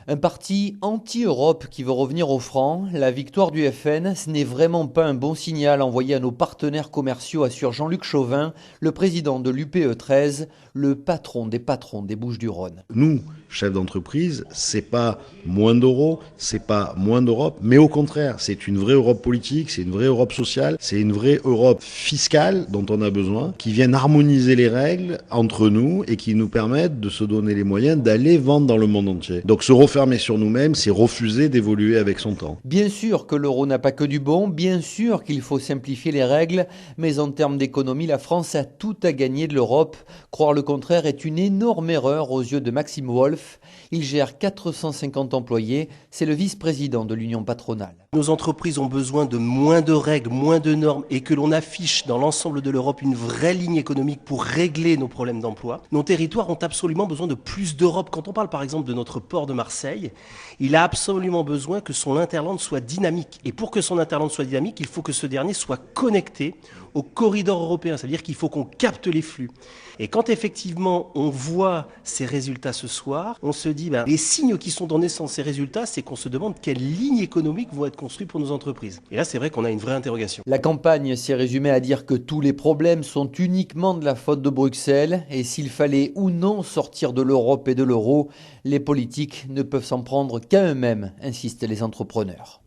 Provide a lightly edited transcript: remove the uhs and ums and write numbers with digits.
Un parti anti-Europe qui veut revenir au franc, la victoire du FN, ce n'est vraiment pas un bon signal envoyé à nos partenaires commerciaux, assure Jean-Luc Chauvin, le président de l'UPE 13, le patron des Bouches-du-Rhône. Nous, chefs d'entreprise, c'est pas moins d'euros, c'est pas moins d'Europe, mais au contraire, c'est une vraie Europe politique, c'est une vraie Europe sociale, c'est une vraie Europe fiscale dont on a besoin, qui vienne harmoniser les règles entre nous et qui nous permettent de se donner les moyens d'aller vendre dans le monde entier. Donc se refermer sur nous-mêmes, c'est refuser d'évoluer avec son temps. Bien sûr que l'euro n'a pas que du bon, bien sûr qu'il faut simplifier les règles, mais en termes d'économie, la France a tout à gagner de l'Europe. Croire le contraire est une énorme erreur aux yeux de Maxime Wolf. Il gère 450 employés, c'est le vice-président de l'Union patronale. Nos entreprises ont besoin de moins de règles, moins de normes et que l'on affiche dans l'ensemble de l'Europe une vraie ligne économique pour régler nos problèmes d'emploi. Nos territoires ont absolument besoin de plus d'Europe. Quand on parle par exemple de notre port de Marseille, il a absolument besoin que son hinterland soit dynamique. Et pour que son hinterland soit dynamique, il faut que ce dernier soit connecté au corridor européen. C'est-à-dire qu'il faut qu'on capte les flux. Et quand effectivement on voit ces résultats ce soir, on se dit, les signes qui sont donnés sans ces résultats, c'est qu'on se demande quelles lignes économiques vont être construites pour nos entreprises. Et là, c'est vrai qu'on a une vraie interrogation. La campagne s'est résumée à dire que tous les problèmes sont uniquement de la faute de Bruxelles et s'il fallait ou non sortir de l'Europe et de l'euro, les politiques ne peuvent s'en prendre qu'à eux-mêmes, insistent les entrepreneurs.